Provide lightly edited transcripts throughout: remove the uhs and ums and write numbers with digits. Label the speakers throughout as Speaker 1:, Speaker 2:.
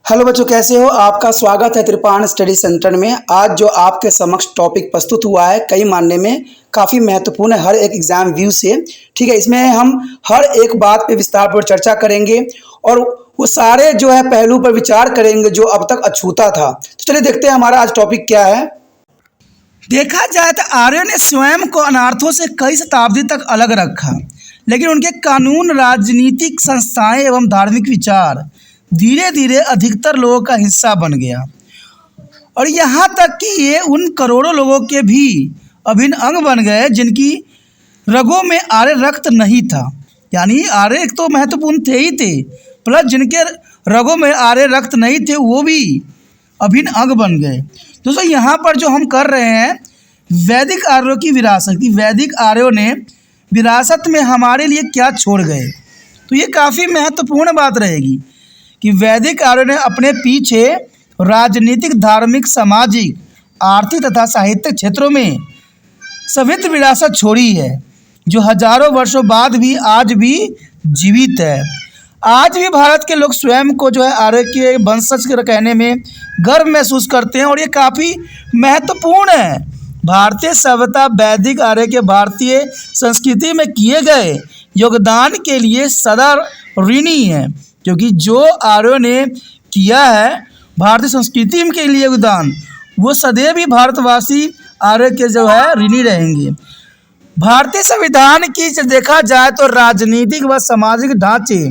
Speaker 1: Hello बच्चों, कैसे हो? आपका स्वागत है त्रिपाण स्टडी सेंटर में। आज जो आपके समक्ष टॉपिक प्रस्तुत हुआ है कई मानने में काफ़ी महत्वपूर्ण है हर एक एग्जाम व्यू से। ठीक है, इसमें हम हर एक बात पे विस्तार पर चर्चा करेंगे और वो सारे जो है पहलू पर विचार करेंगे जो अब तक अछूता था। तो चलिए देखते हैं हमारा आज टॉपिक क्या है। देखा जाए तो आर्यों ने स्वयं को अनार्थों से कई शताब्दी तक अलग रखा, लेकिन उनके कानून, राजनीतिक संस्थाएं एवं धार्मिक विचार धीरे धीरे अधिकतर लोगों का हिस्सा बन गया और यहाँ तक कि ये उन करोड़ों लोगों के भी अभिन्न अंग बन गए जिनकी रगों में आर्य रक्त नहीं था। यानी आर्य तो महत्वपूर्ण थे ही थे, प्लस जिनके रगों में आर्य रक्त नहीं थे वो भी अभिन्न अंग बन गए। दोस्तों, यहाँ पर जो हम कर रहे हैं वैदिक आर्यों की विरासत की, वैदिक आर्यों ने विरासत में हमारे लिए क्या छोड़ गए, तो ये काफ़ी महत्वपूर्ण बात रहेगी कि वैदिक आर्यों ने अपने पीछे राजनीतिक, धार्मिक, सामाजिक, आर्थिक तथा साहित्यिक क्षेत्रों में समृद्ध विरासत छोड़ी है जो हजारों वर्षों बाद भी आज भी जीवित है। आज भी भारत के लोग स्वयं को जो है आर्य के वंशज के कहने में गर्व महसूस करते हैं और ये काफ़ी महत्वपूर्ण है। भारतीय सभ्यता वैदिक आर्य के भारतीय संस्कृति में किए गए योगदान के लिए सदा ऋणी है, क्योंकि जो आर्यों ने किया है भारतीय संस्कृति के लिए योगदान, वो सदैव ही भारतवासी आर्य के जो है ऋणी रहेंगे। भारतीय संविधान की देखा जाए तो राजनीतिक व सामाजिक ढांचे,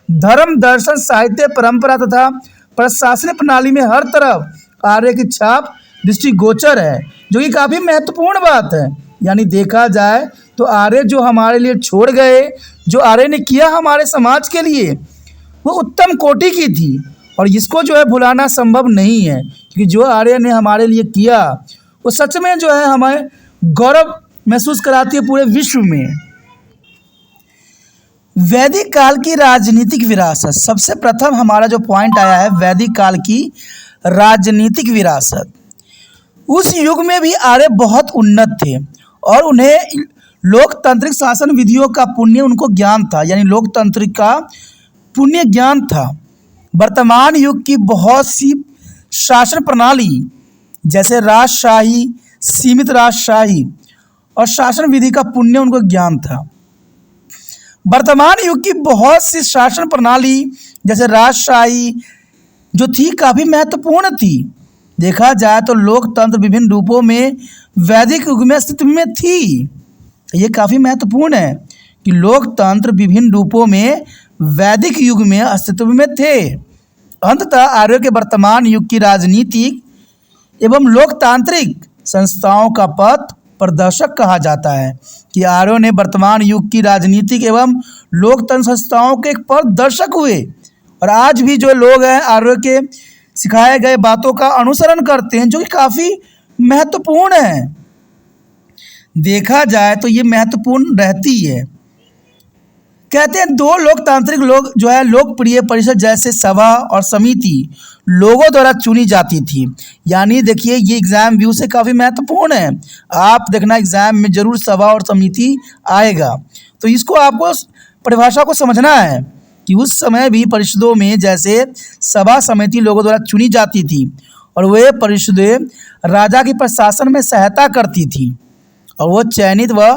Speaker 1: धर्म, दर्शन, साहित्य, परंपरा तथा प्रशासनिक प्रणाली में हर तरफ आर्य की छाप दृष्टिगोचर है, जो कि काफ़ी महत्वपूर्ण बात है। यानी देखा जाए तो आर्य जो हमारे लिए छोड़ गए, जो आर्य ने किया हमारे समाज के लिए, वो उत्तम कोटि की थी और इसको जो है भुलाना संभव नहीं है, क्योंकि जो आर्य ने हमारे लिए किया वो सच में जो है हमें गौरव महसूस कराती है पूरे विश्व में। वैदिक काल की राजनीतिक विरासत, सबसे प्रथम हमारा जो पॉइंट आया है वैदिक काल की राजनीतिक विरासत। उस युग में भी आर्य बहुत उन्नत थे और उन्हें लोकतांत्रिक शासन विधियों का पुण्य उनको ज्ञान था, यानी लोकतांत्रिक का पुण्य ज्ञान था। वर्तमान युग की बहुत सी शासन प्रणाली जैसे राजशाही, सीमित राजशाही और शासन विधि का पुण्य उनको ज्ञान था। वर्तमान युग की बहुत सी शासन प्रणाली जैसे राजशाही जो थी काफ़ी महत्वपूर्ण थी। देखा जाए तो लोकतंत्र विभिन्न रूपों में वैदिक युग में अस्तित्व में थी। ये काफ़ी महत्वपूर्ण है कि लोकतंत्र विभिन्न रूपों में वैदिक युग में अस्तित्व में थे। अंततः आर्यों के वर्तमान युग की राजनीतिक एवं लोकतांत्रिक संस्थाओं का पथ प्रदर्शक कहा जाता है कि आर्यों ने वर्तमान युग की राजनीतिक एवं लोकतंत्र संस्थाओं के एक प्रदर्शक हुए और आज भी जो लोग हैं आर्यों के सिखाए गए बातों का अनुसरण करते हैं, जो कि काफ़ी महत्वपूर्ण है। देखा जाए तो ये महत्वपूर्ण रहती है। कहते हैं दो लोकतांत्रिक लोग जो है लोकप्रिय परिषद जैसे सभा और समिति लोगों द्वारा चुनी जाती थी। यानी देखिए ये एग्ज़ाम व्यू से काफ़ी महत्वपूर्ण है, आप देखना एग्ज़ाम में ज़रूर सभा और समिति आएगा, तो इसको आपको परिभाषा को समझना है कि उस समय भी परिषदों में जैसे सभा समिति लोगों द्वारा चुनी जाती थी और वे परिषदें राजा के प्रशासन में सहायता करती थी और वो चयनित व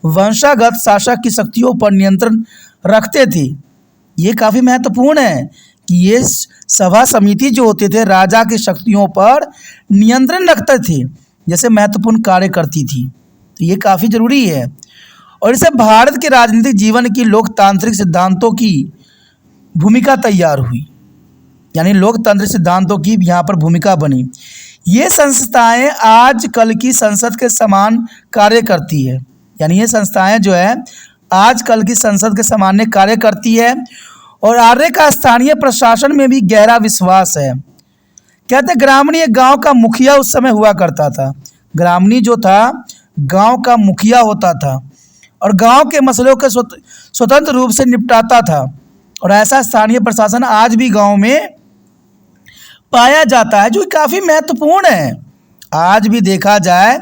Speaker 1: वंशागत शासक की शक्तियों पर नियंत्रण रखते थे। ये काफ़ी महत्वपूर्ण है कि ये सभा समिति जो होते थे राजा की शक्तियों पर नियंत्रण रखते थे, जैसे महत्वपूर्ण कार्य करती थी। तो ये काफ़ी ज़रूरी है और इससे भारत के राजनीतिक जीवन की लोकतांत्रिक सिद्धांतों की भूमिका तैयार हुई, यानी लोकतांत्रिक सिद्धांतों की यहाँ पर भूमिका बनी। ये संस्थाएं आज कल की संसद के समान कार्य करती है, यानी ये संस्थाएं जो है आज कल की संसद के समान कार्य करती है और आर्य का स्थानीय प्रशासन में भी गहरा विश्वास है। कहते ग्रामीण एक गांव का मुखिया उस समय हुआ करता था। ग्रामीण जो था गांव का मुखिया होता था और गांव के मसलों के स्वतंत्र रूप से निपटाता था और ऐसा स्थानीय प्रशासन आज भी गांव में पाया जाता है, जो काफ़ी महत्वपूर्ण है। आज भी देखा जाए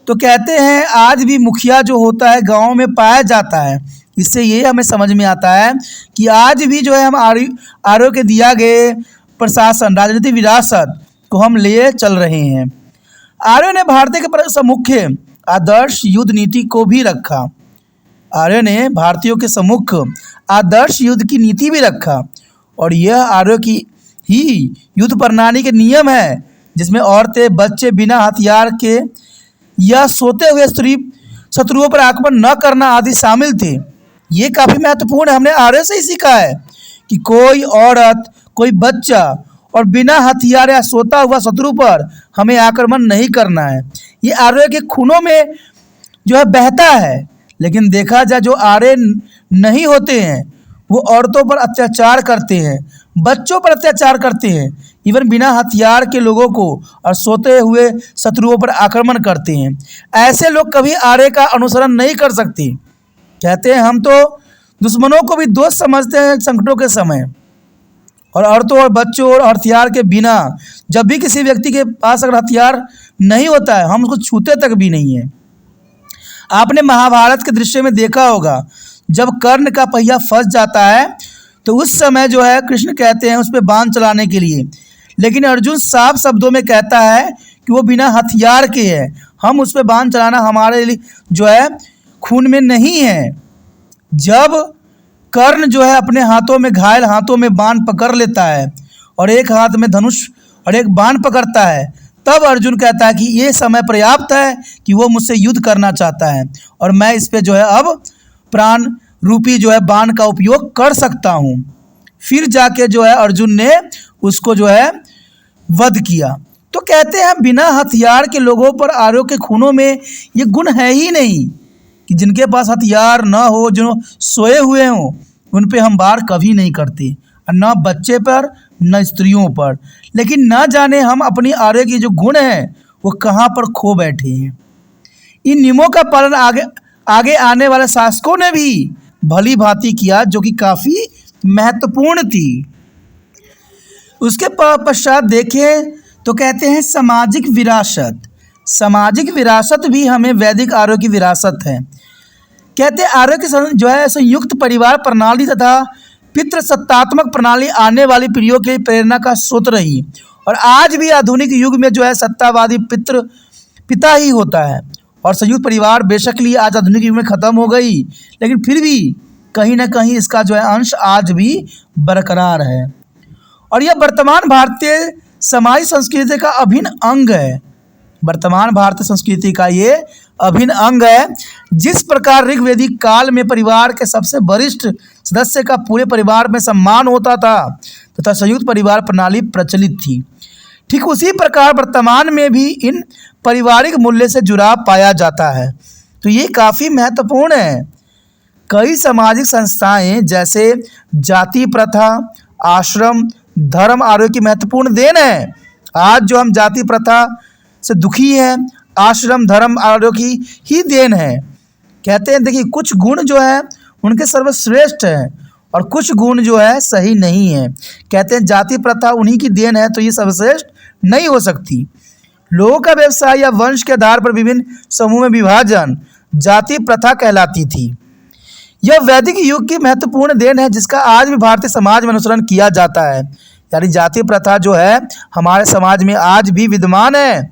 Speaker 1: तो कहते हैं आज भी मुखिया जो होता है गांव में पाया जाता है। इससे ये हमें समझ में आता है कि आज भी जो है हम आर्यों के दिया गए प्रशासन, राजनीतिक विरासत को हम लिए चल रहे हैं। आर्यों ने भारतीय के मुख्य आदर्श युद्ध नीति को भी रखा। आर्यों ने भारतीयों के सम्मुख आदर्श युद्ध की नीति भी रखा, और यह आर्यों की ही युद्ध प्रणाली के नियम है, जिसमें औरतें, बच्चे बिना हथियार के या सोते हुए शत्रुओं पर आक्रमण न करना आदि शामिल थे। ये काफ़ी महत्वपूर्ण है। हमने आर्यों से ही सीखा है कि कोई औरत, कोई बच्चा और बिना हथियार या सोता हुआ शत्रु पर हमें आक्रमण नहीं करना है। ये आर्यों के खूनों में जो है बहता है। लेकिन देखा जाए, जो आर्य नहीं होते हैं वो औरतों पर अत्याचार करते हैं, बच्चों पर अत्याचार करते हैं, इवन बिना हथियार के लोगों को और सोते हुए शत्रुओं पर आक्रमण करते हैं। ऐसे लोग कभी आर्य का अनुसरण नहीं कर सकते। कहते हैं हम तो दुश्मनों को भी दोस्त समझते हैं संकटों के समय, और औरतों और बच्चों और हथियार के बिना जब भी किसी व्यक्ति के पास अगर हथियार नहीं होता है, हम उसको छूते तक भी नहीं है। आपने महाभारत के दृश्य में देखा होगा, जब कर्ण का पहिया फंस जाता है तो उस समय जो है कृष्ण कहते हैं उस पर बाण चलाने के लिए, लेकिन अर्जुन साफ शब्दों में कहता है कि वो बिना हथियार के है, हम उस पर बाण चलाना हमारे लिए जो है खून में नहीं है। जब कर्ण जो है अपने हाथों में, घायल हाथों में बाण पकड़ लेता है और एक हाथ में धनुष और एक बाण पकड़ता है, तब अर्जुन कहता है कि ये समय पर्याप्त है कि वो मुझसे युद्ध करना चाहता है और मैं इस पे जो है अब प्राण रूपी जो है बाण का उपयोग कर सकता हूँ। फिर जाके जो है अर्जुन ने उसको जो है वध किया। तो कहते हैं बिना हथियार के लोगों पर आर्यों के खूनों में ये गुण है ही नहीं कि जिनके पास हथियार न हो, जो सोए हुए हों, उन पे हम वार कभी नहीं करते, न बच्चे पर न स्त्रियों पर। लेकिन न जाने हम अपनी आर्य की जो गुण है वो कहाँ पर खो बैठे हैं। इन नियमों का पालन आगे आने वाले शासकों ने भी भली भांति किया, जो कि काफ़ी महत्वपूर्ण थी। उसके पश्चात देखें तो कहते हैं सामाजिक विरासत। सामाजिक विरासत भी हमें वैदिक आर्यों की विरासत है। कहते हैं आर्यों की जो है संयुक्त परिवार प्रणाली तथा पितृसत्तात्मक प्रणाली आने वाली पीढ़ियों की प्रेरणा का स्रोत रही, और आज भी आधुनिक युग में जो है सत्तावादी पिता ही होता है। और संयुक्त परिवार बेशक आज आधुनिक युग में ख़त्म हो गई, लेकिन फिर भी कहीं ना कहीं इसका जो है अंश आज भी बरकरार है, और यह वर्तमान भारतीय समाज संस्कृति का अभिन्न अंग है। वर्तमान भारतीय संस्कृति का ये अभिन्न अंग है। जिस प्रकार ऋग्वेदिक काल में परिवार के सबसे वरिष्ठ सदस्य का पूरे परिवार में सम्मान होता था तथा संयुक्त परिवार प्रणाली प्रचलित थी, ठीक उसी प्रकार वर्तमान में भी इन पारिवारिक मूल्य से जुड़ाव पाया जाता है। तो ये काफ़ी महत्वपूर्ण है। कई सामाजिक संस्थाएं जैसे जाति प्रथा, आश्रम, धर्म आर्यों की महत्वपूर्ण देन है। आज जो हम जाति प्रथा से दुखी हैं, आश्रम धर्म आर्यों की ही देन है। कहते हैं देखिए, कुछ गुण जो है उनके सर्वश्रेष्ठ हैं और कुछ गुण जो है सही नहीं है। कहते हैं जाति प्रथा उन्हीं की देन है, तो ये सर्वश्रेष्ठ नहीं हो सकती। लोगों का व्यवसाय या वंश के आधार पर विभिन्न समूह में विभाजन जाति प्रथा कहलाती थी। यह वैदिक युग की महत्वपूर्ण देन है, जिसका आज भी भारतीय समाज में अनुसरण किया जाता है। यानी जाति प्रथा जो है हमारे समाज में आज भी विद्यमान है,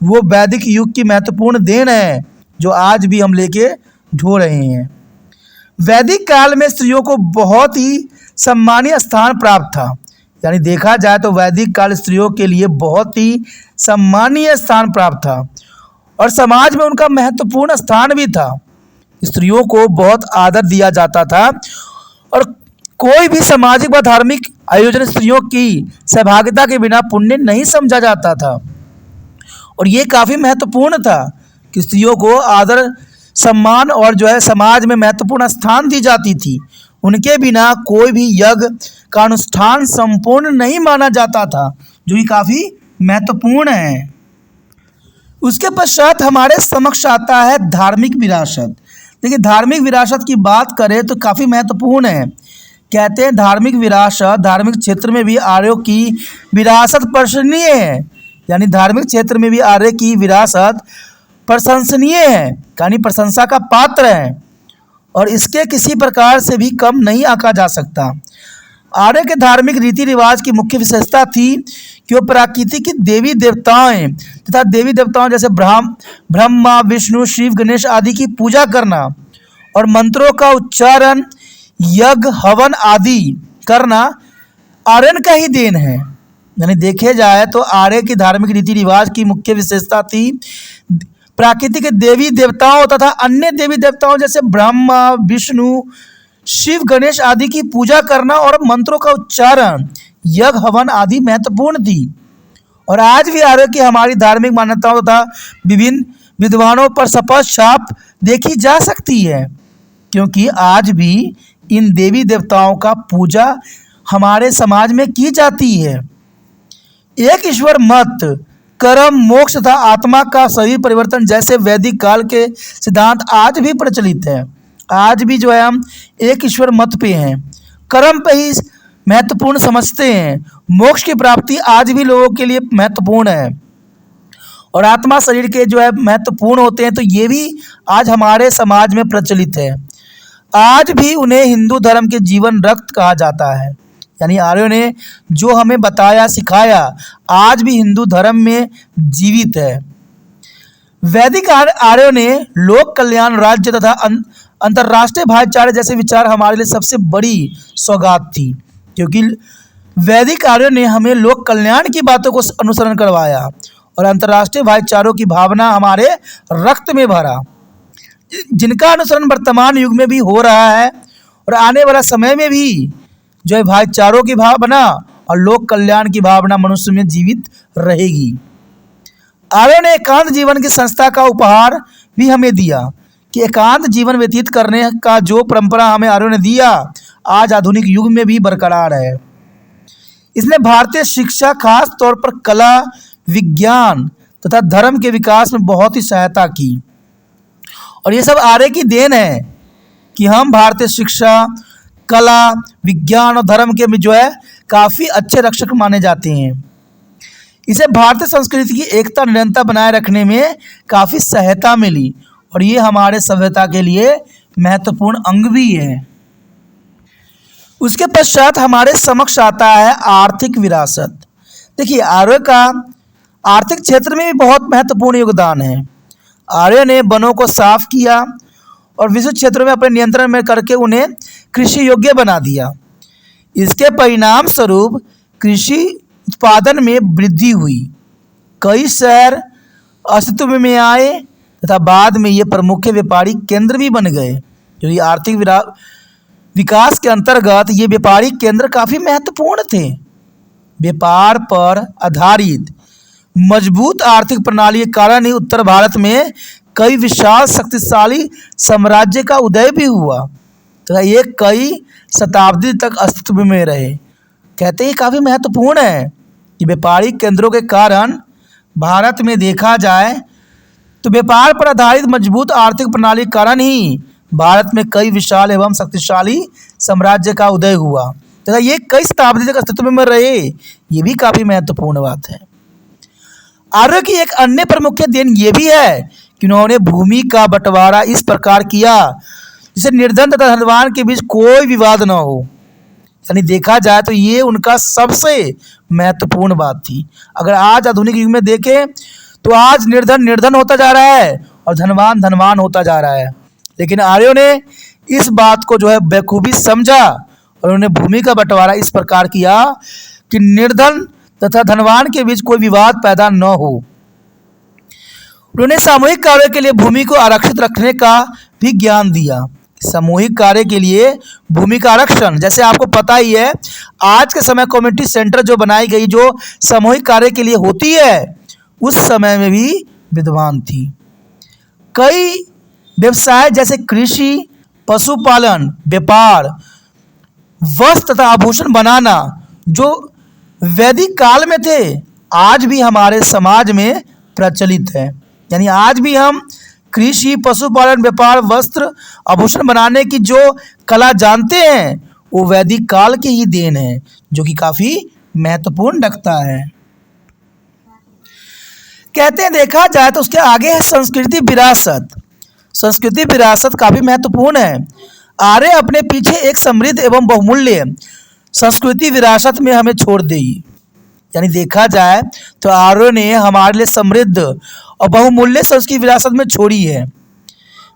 Speaker 1: वो वैदिक युग की महत्वपूर्ण देन है, जो आज भी हम लेके ढो रहे हैं। वैदिक काल में स्त्रियों को बहुत ही सम्मानीय स्थान प्राप्त था। यानी देखा जाए तो वैदिक काल स्त्रियों के लिए बहुत ही सम्मानीय स्थान प्राप्त था और समाज में उनका महत्वपूर्ण स्थान भी था। स्त्रियों को बहुत आदर दिया जाता था और कोई भी सामाजिक व धार्मिक आयोजन स्त्रियों की सहभागिता के बिना पुण्य नहीं समझा जाता था। और ये काफ़ी महत्वपूर्ण था कि स्त्रियों को आदर, सम्मान और जो है समाज में महत्वपूर्ण स्थान दी जाती थी। उनके बिना कोई भी यज्ञ का अनुष्ठान संपूर्ण नहीं माना जाता था, जो कि काफ़ी महत्वपूर्ण है। उसके पश्चात हमारे समक्ष आता है धार्मिक विरासत। देखिए, धार्मिक विरासत की बात करें तो काफ़ी महत्वपूर्ण है। कहते हैं धार्मिक विरासत, धार्मिक क्षेत्र में भी आर्यों की विरासत प्रशंसनीय है। यानी धार्मिक क्षेत्र में भी आर्य की विरासत प्रशंसनीय है, यानी प्रशंसा का पात्र है और इसके किसी प्रकार से भी कम नहीं आंका जा सकता। आर्य के धार्मिक रीति रिवाज की मुख्य विशेषता थी कि वो प्रकृति की देवी देवताएं तथा देवी देवताओं जैसे ब्रह्मा, विष्णु, शिव, गणेश आदि की पूजा करना और मंत्रों का उच्चारण, यज्ञ, हवन आदि करना आर्यन का ही देन है। यानी देखे जाए तो आर्य की धार्मिक रीति रिवाज की मुख्य विशेषता थी प्रकृति के देवी देवताओं तथा अन्य देवी देवताओं जैसे ब्रह्मा, विष्णु, शिव, गणेश आदि की पूजा करना और मंत्रों का उच्चारण, यज्ञ, हवन आदि महत्वपूर्ण थी। और आज भी आर्य की हमारी धार्मिक मान्यताओं तथा विभिन्न विद्वानों पर स्पष्ट छाप देखी जा सकती है, क्योंकि आज भी इन देवी देवताओं का पूजा हमारे समाज में की जाती है। एक ईश्वर मत, कर्म, मोक्ष तथा आत्मा का शरीर परिवर्तन जैसे वैदिक काल के सिद्धांत आज भी प्रचलित है। आज भी जो है हम एक ईश्वर मत पे हैं, कर्म पे ही महत्वपूर्ण समझते हैं। मोक्ष की प्राप्ति आज भी लोगों के लिए महत्वपूर्ण है और आत्मा शरीर के जो है महत्वपूर्ण होते हैं, तो ये भी आज हमारे समाज में प्रचलित है। आज भी उन्हें हिंदू धर्म के जीवन रक्त कहा जाता है। यानी आर्यों ने जो हमें बताया, सिखाया, आज भी हिंदू धर्म में जीवित है। वैदिक आर्यों ने लोक कल्याण, राज्य तथा अंतर्राष्ट्रीय भाईचारे जैसे विचार हमारे लिए सबसे बड़ी सौगात थी, क्योंकि वैदिक आर्यों ने हमें लोक कल्याण की बातों को अनुसरण करवाया और अंतर्राष्ट्रीय भाईचारों की भावना हमारे रक्त में भरा, जिनका अनुसरण वर्तमान युग में भी हो रहा है और आने वाला समय में भी जो है भाईचारों की भावना और लोक कल्याण की भावना मनुष्य में जीवित रहेगी। आर्यों ने एकांत जीवन की संस्था का उपहार भी हमें दिया कि एकांत जीवन व्यतीत करने का जो परंपरा हमें आर्यों ने दिया, आज आधुनिक युग में भी बरकरार है। इसने भारतीय शिक्षा, खास तौर पर कला, विज्ञान तथा धर्म के विकास में बहुत ही सहायता की और ये सब आर्य की देन है कि हम भारतीय शिक्षा, कला, विज्ञान और धर्म के में जो है काफ़ी अच्छे रक्षक माने जाते हैं। इसे भारतीय संस्कृति की एकता, निरंतरता बनाए रखने में काफ़ी सहायता मिली और ये हमारे सभ्यता के लिए महत्वपूर्ण अंग भी है। उसके पश्चात हमारे समक्ष आता है आर्थिक विरासत। देखिए, आर्य का आर्थिक क्षेत्र में भी बहुत महत्वपूर्ण योगदान है। आर्य ने वनों को साफ किया और विशिष्ट क्षेत्रों में अपने नियंत्रण में करके उन्हें कृषि योग्य बना दिया। इसके परिणाम स्वरूप कृषि उत्पादन में वृद्धि हुई, कई शहर अस्तित्व में आए तथा बाद में ये प्रमुख व्यापारिक केंद्र भी बन गए। जो ये आर्थिक विकास के अंतर्गत ये व्यापारिक केंद्र काफ़ी महत्वपूर्ण थे। व्यापार पर आधारित मजबूत आर्थिक प्रणाली के कारण ही उत्तर भारत में कई विशाल शक्तिशाली साम्राज्य का उदय भी हुआ तथा ये कई शताब्दी तक अस्तित्व में रहे। कहते हैं काफ़ी महत्वपूर्ण है कि व्यापारिक केंद्रों के कारण भारत में देखा जाए तो व्यापार पर आधारित मजबूत आर्थिक प्रणाली के कारण ही भारत में कई विशाल एवं शक्तिशाली साम्राज्य का उदय हुआ तथा ये कई शताब्दी तक अस्तित्व में रहे। ये भी काफ़ी महत्वपूर्ण बात है। आर्य की एक अन्य प्रमुख देन ये भी है कि उन्होंने भूमि का बंटवारा इस प्रकार किया जिससे निर्धन तथा धनवान के बीच कोई विवाद न हो। यानी देखा जाए तो ये उनका सबसे महत्वपूर्ण बात थी। अगर आज आधुनिक युग में देखें तो आज निर्धन होता जा रहा है और धनवान होता जा रहा है, लेकिन आर्यों ने इस बात को जो है बेखूबी समझा और उन्होंने भूमि का बंटवारा इस प्रकार किया कि निर्धन तथा धनवान के बीच कोई विवाद पैदा न हो। उन्होंने सामूहिक कार्य के लिए भूमि को आरक्षित रखने का भी ज्ञान दिया। सामूहिक कार्य के लिए भूमि का आरक्षण, जैसे आपको पता ही है आज के समय कम्युनिटी सेंटर जो बनाई गई जो सामूहिक कार्य के लिए होती है, उस समय में भी विद्वान थी। कई व्यवसाय जैसे कृषि, पशुपालन, व्यापार, वस्त्र तथा आभूषण बनाना जो वैदिक काल में थे, आज भी हमारे समाज में प्रचलित है। यानी आज भी हम कृषि, पशुपालन, व्यापार, वस्त्र, आभूषण बनाने की जो कला जानते हैं वो वैदिक काल की ही देन है, जो कि काफ़ी महत्वपूर्ण रखता है। कहते हैं देखा जाए तो उसके आगे है संस्कृति विरासत। संस्कृति विरासत काफ़ी महत्वपूर्ण है। आर्य अपने पीछे एक समृद्ध एवं बहुमूल्य संस्कृति विरासत में हमें छोड़ दी। यानी देखा जाए तो आर्यों ने हमारे लिए समृद्ध और बहुमूल्य संस्कृति विरासत में छोड़ी है।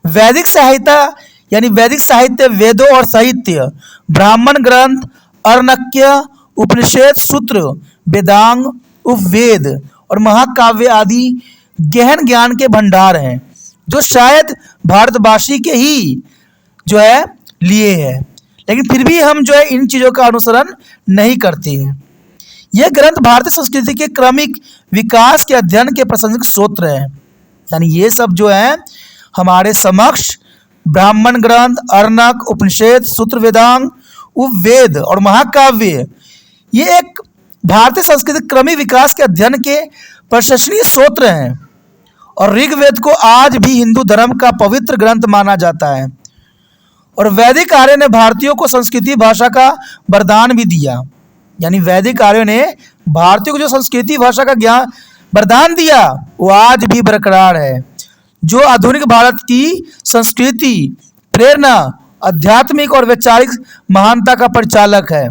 Speaker 1: वैदिक साहित्य यानी वैदिक साहित्य, वेदों और साहित्य, ब्राह्मण ग्रंथ, अरण्यक, उपनिषद, सूत्र, वेदांग, उपवेद और महाकाव्य आदि गहन ज्ञान के भंडार हैं, जो शायद भारतवासी के ही जो है लिए हैं, लेकिन फिर भी हम जो है इन चीज़ों का अनुसरण नहीं करते हैं। यह ग्रंथ भारतीय संस्कृति के क्रमिक विकास के अध्ययन के प्रासंगिक स्रोत हैं। यानी ये सब जो है हमारे समक्ष ब्राह्मण ग्रंथ, अरण्यक, उपनिषद, सूत्र, वेदांग, उपवेद और महाकाव्य, ये एक भारतीय संस्कृति क्रमिक विकास के अध्ययन के प्रशंसनीय स्रोत हैं। और ऋग्वेद को आज भी हिंदू धर्म का पवित्र ग्रंथ माना जाता है। और वैदिक आर्य ने भारतीयों को संस्कृति भाषा का वरदान भी दिया। यानी वैदिक आर्यों ने भारतीयों को जो संस्कृति भाषा का ज्ञान वरदान दिया वो आज भी बरकरार है, जो आधुनिक भारत की संस्कृति, प्रेरणा, आध्यात्मिक और वैचारिक महानता का परिचालक है।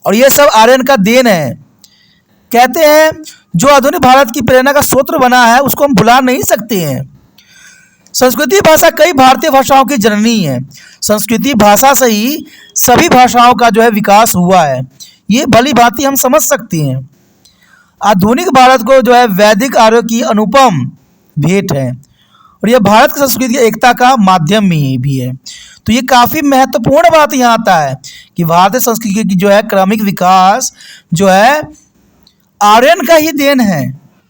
Speaker 1: और ये सब आर्यन का देन है। कहते हैं जो आधुनिक भारत की प्रेरणा का स्रोत बना है उसको हम भुला नहीं सकते हैं। संस्कृति भाषा कई भारतीय भाषाओं की जननी है। संस्कृति भाषा से ही सभी भाषाओं का जो है विकास हुआ है, ये भली भांति हम समझ सकते हैं। आधुनिक भारत को जो है वैदिक आर्यों की अनुपम भेंट है और यह भारत की संस्कृति की एकता का माध्यम भी है। तो ये काफ़ी महत्वपूर्ण बात यहाँ आता है कि भारतीय संस्कृति की जो है क्रमिक विकास जो है आर्यन का ही देन है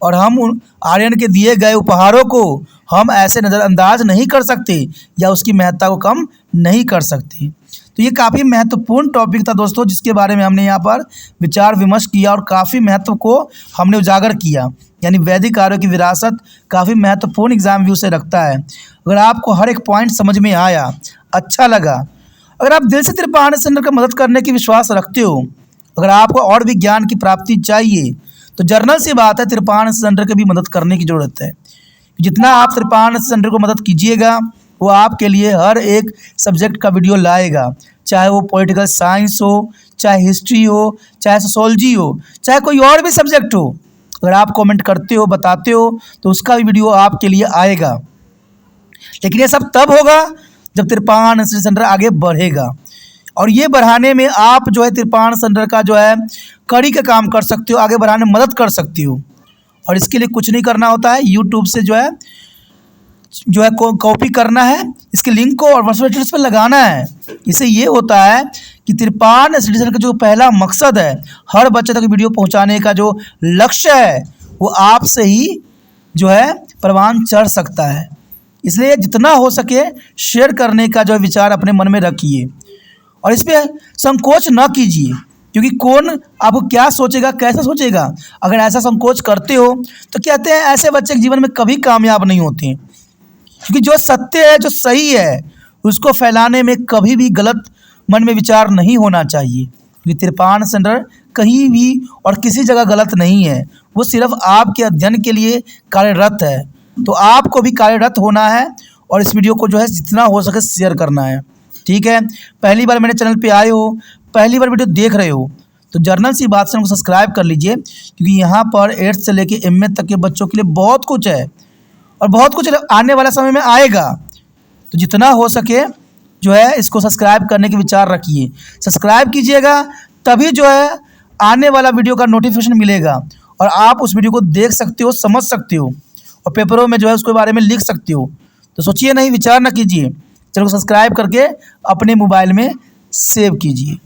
Speaker 1: और हम उन आर्यन के दिए गए उपहारों को हम ऐसे नज़रअंदाज नहीं कर सकते या उसकी महत्ता को कम नहीं कर सकते। तो ये काफ़ी महत्वपूर्ण टॉपिक था दोस्तों, जिसके बारे में हमने यहाँ पर विचार विमर्श किया और काफ़ी महत्व को हमने उजागर किया। यानी वैदिक आर्यों की विरासत काफ़ी महत्वपूर्ण एग्जाम व्यू से रखता है। अगर आपको हर एक पॉइंट समझ में आया, अच्छा लगा, अगर आप दिल से त्रिपाठी सेंटर का मदद करने की विश्वास रखते हो, अगर आपको और भी ज्ञान की प्राप्ति चाहिए तो जर्नल सी बात है, त्रिपाठी सेंटर की भी मदद करने की ज़रूरत है। जितना आप त्रिपाठी सेंटर को मदद कीजिएगा वो आपके लिए हर एक सब्जेक्ट का वीडियो लाएगा, चाहे वो पॉलिटिकल साइंस हो, चाहे हिस्ट्री हो, चाहे सोशोलॉजी हो, चाहे कोई और भी सब्जेक्ट हो। अगर आप कमेंट करते हो, बताते हो तो उसका भी वीडियो आपके लिए आएगा। लेकिन ये सब तब होगा जब त्रिपाठी सेंटर आगे बढ़ेगा और ये बढ़ाने में आप जो है त्रिपाठी सेंटर का जो है कड़ी का काम कर सकते हो, आगे बढ़ाने में मदद कर सकती हो। और इसके लिए कुछ नहीं करना होता है, यूट्यूब से जो है कॉपी करना है, इसके लिंक को और व्हाट्सएप स्टेटस पर लगाना है। इससे ये होता है कि त्रिपाठी सेंटर का जो पहला मकसद है हर बच्चे तक वीडियो पहुंचाने का जो लक्ष्य है वो आपसे ही जो है परवान चढ़ सकता है। इसलिए जितना हो सके शेयर करने का जो विचार अपने मन में रखिए और इस पर संकोच न कीजिए, क्योंकि कौन आपको क्या सोचेगा, कैसे सोचेगा। अगर ऐसा संकोच करते हो तो कहते हैं ऐसे बच्चे जीवन में कभी कामयाब नहीं होते हैं, क्योंकि जो सत्य है, जो सही है, उसको फैलाने में कभी भी गलत मन में विचार नहीं होना चाहिए। क्योंकि त्रिपाठी सेंटर कहीं भी और किसी जगह गलत नहीं है, वो सिर्फ आपके अध्ययन के लिए कार्यरत है। तो आपको भी कार्यरत होना है और इस वीडियो को जो है जितना हो सके शेयर करना है। ठीक है, पहली बार मेरे चैनल पे आए हो, पहली बार वीडियो देख रहे हो तो जर्नल सी बात चैनल को सब्सक्राइब कर लीजिए, क्योंकि यहाँ पर 8th से लेके MA तक के बच्चों के लिए बहुत कुछ है और बहुत कुछ आने वाला समय में आएगा। तो जितना हो सके जो है इसको सब्सक्राइब करने के विचार रखिए। सब्सक्राइब कीजिएगा तभी जो है आने वाला वीडियो का नोटिफिकेशन मिलेगा और आप उस वीडियो को देख सकते हो, समझ सकते हो और पेपरों में जो है उसके बारे में लिख सकते हो। तो सोचिए नहीं, विचार ना कीजिए, चैनल को सब्सक्राइब करके अपने मोबाइल में सेव कीजिए।